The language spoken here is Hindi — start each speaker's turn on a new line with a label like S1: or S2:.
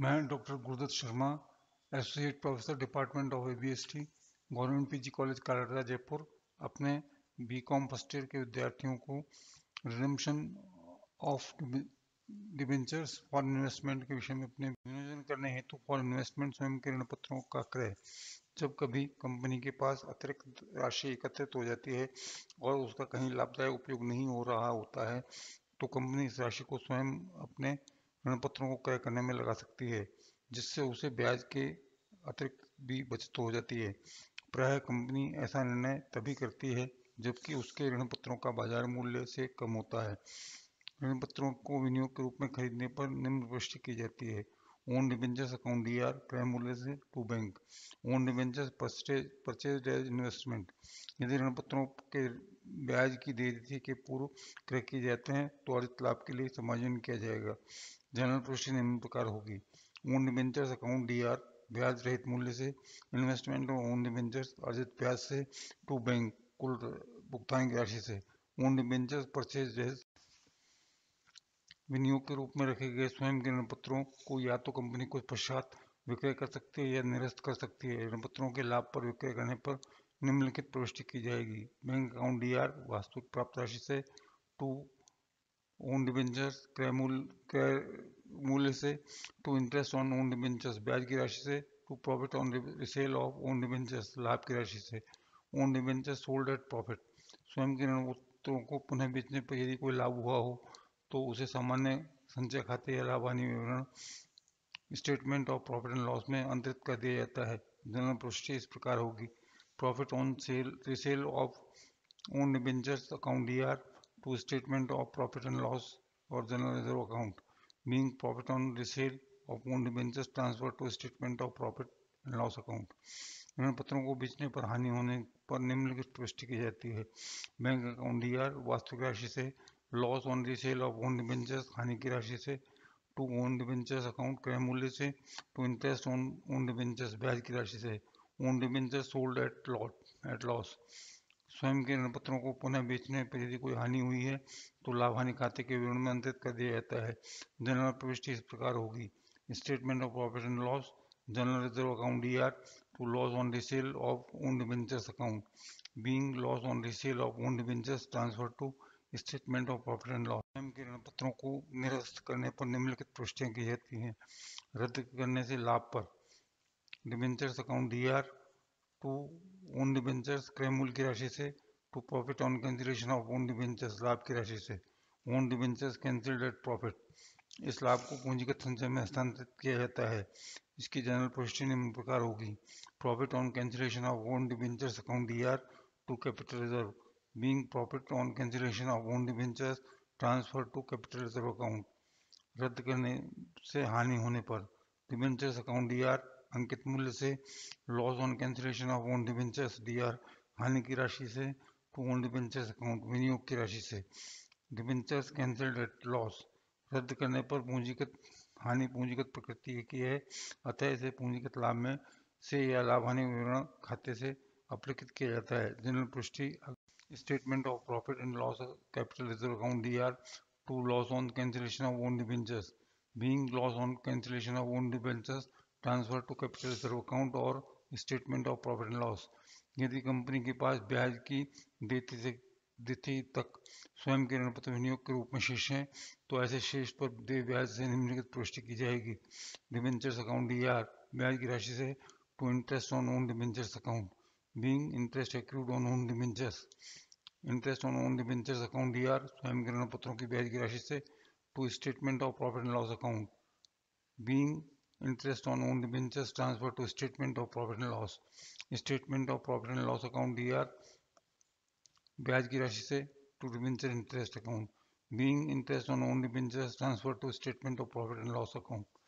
S1: मैं doctor Gurudatt Sharma, associate professor department of ABST, government PG college Kalata Jaipur, अपने बीकॉम फर्स्ट ईयर के विद्यार्थियों को redemption of debentures for investment के विषय में अपने विनियोजन करने हेतु फॉर इन्वेस्टमेंट स्वयं के ऋण पत्रों का क्रय। जब कभी कंपनी के पास अतिरिक्त राशि एकत्रित हो जाती है और उसका कहीं लाभदायक उपयोग नहीं हो रहा होता है, तो कंपनी इस राशि को स्वयं अपने ऋण पत्रों को क्रय करने में लगा सकती है, जिससे उसे ब्याज के अतिरिक्त भी बचत हो जाती है। प्रायः कंपनी ऐसा निर्णय तभी करती है जबकि उसके ऋण पत्रों का बाजार मूल्य से कम होता है। ऋण पत्रों को विनियोग के रूप में खरीदने पर निम्न पुष्टि की जाती है: ओन डिबेंचर्स अकाउंट डीआर क्रय मूल्य से to bank, own debentures purchase as investment. यदि ऋण पत्रों के ब्याज की देय तिथि के पूर्व क्रय किए जाते हैं तो अर्जित लाभ के लिए समायोजन किया जाएगा। जनरल पुष्टि निम्न प्रकार होगी: ओन डिबेंचर्स अकाउंट डीआर ब्याज रहित मूल्य से इन्वेस्टमेंट और ओन डिबेंचर्स अर्जित ब्याज से टू बैंक कुल भुगतान की राशि से। ओन डिबेंचर्स परचेज विनियोग के रूप में रखे गए स्वयं के ऋण पत्रों को या तो कंपनी कुछ पश्चात विक्रय कर सकती है या निरस्त कर सकती है। ऋण पत्रों के लाभ पर विक्रय करने पर निम्नलिखित प्रविष्टि की जाएगी: बैंक अकाउंट डीआर वास्तविक प्राप्त राशि से टू ओन डिबेंचर्स क्रय मूल्य से to interest on own debentures ब्याज की राशि से to profit on resale of own debentures लाभ की राशि से। Own debentures sold at profit स्वयं के ऋण पत्रों को पुनः बेचने पर यदि कोई लाभ हुआ हो तो उसे सामान्य संचय खाते या लाभ हानि विवरण statement of profit and loss में अंतरित कर दिया जाता है। जनरल पुष्टि इस प्रकार होगी: profit on sale resale of own debentures account D R to statement of profit and loss or general reserve account, being profit on resale of own debentures transferred to statement of profit and loss account। ऋण पत्रों को बेचने पर हानि होने पर निम्नलिखित पुष्टि की जाती है: बैंक अकाउंट डीआर वास्तविक राशि से loss on resale of own debentures हानि की राशि से टू ओन डिबेंचर्स अकाउंट क्रय मूल्य से to interest on own debentures ब्याज की राशि से। Own debentures sold at loss स्वयं के ऋण पत्रों को पुनः बेचने पर यदि कोई हानि हुई है तो लाभ हानि खाते के विवरण में अंतरित कर दिया जाता है। जनरल प्रविष्टि इस प्रकार होगी: statement of profit and loss general reserve account DR to loss on resale of own debentures account, being loss on resale of own debentures transfer to statement of profit and loss. स्वयं के ऋण पत्रों को निरस्त करने पर निम्नलिखित पुष्टियां की जाती हैं: रद्द करने से लाभ पर debentures account DR to own debentures क्रय मूल्य की राशि से to profit on cancellation of own debentures लाभ की राशि से। Own debentures cancelled at profit इस लाभ को पूंजीगत संचय में हस्तांतरित किया जाता है। इसकी जनरल पुष्टि निम्न प्रकार होगी: profit on cancellation of own debentures account DR to capital reserve, being profit on cancellation of own debentures transfer to capital reserve account. रद्द करने से हानि होने पर डिबेंचर्स अकाउंट डीआर अंकित मूल्य से loss on cancellation of own debentures DR हानि की राशि से टू ओन डिबेंचर्स अकाउंट विनियोग की राशि से। डिबेंचर्स कैंसिल्ड एट लॉस रद्द करने पर पूंजीगत हानि पूंजीगत प्रकृति की है, अतः इसे पूंजीगत लाभ में से या लाभ हानि विवरण खाते से अपलिखित किया जाता है। जनरल पुष्टि statement of profit and loss capital reserve account DR to loss on cancellation of own debentures, being loss on cancellation of own debentures transfer to capital reserve account और statement of profit and loss. यदि कंपनी के पास ब्याज की देय तिथि तक स्वयं के ऋण पत्र विनियोग के रूप में शेष हैं तो ऐसे शेष पर देय ब्याज से निम्नलिखित पुष्टि की जाएगी: डिबेंचर्स अकाउंट डीआर ब्याज की राशि से to interest on own debentures account, being interest accrued on own debentures. Interest on own debentures account DR स्वयं के ऋण पत्रों की ब्याज की राशि से to statement of profit and loss account, being interest on own debentures transferred to statement of profit and loss। statement of profit and loss account dr ब्याज की राशि से to debenture interest account, being interest on own debentures transfer to statement of profit and loss account.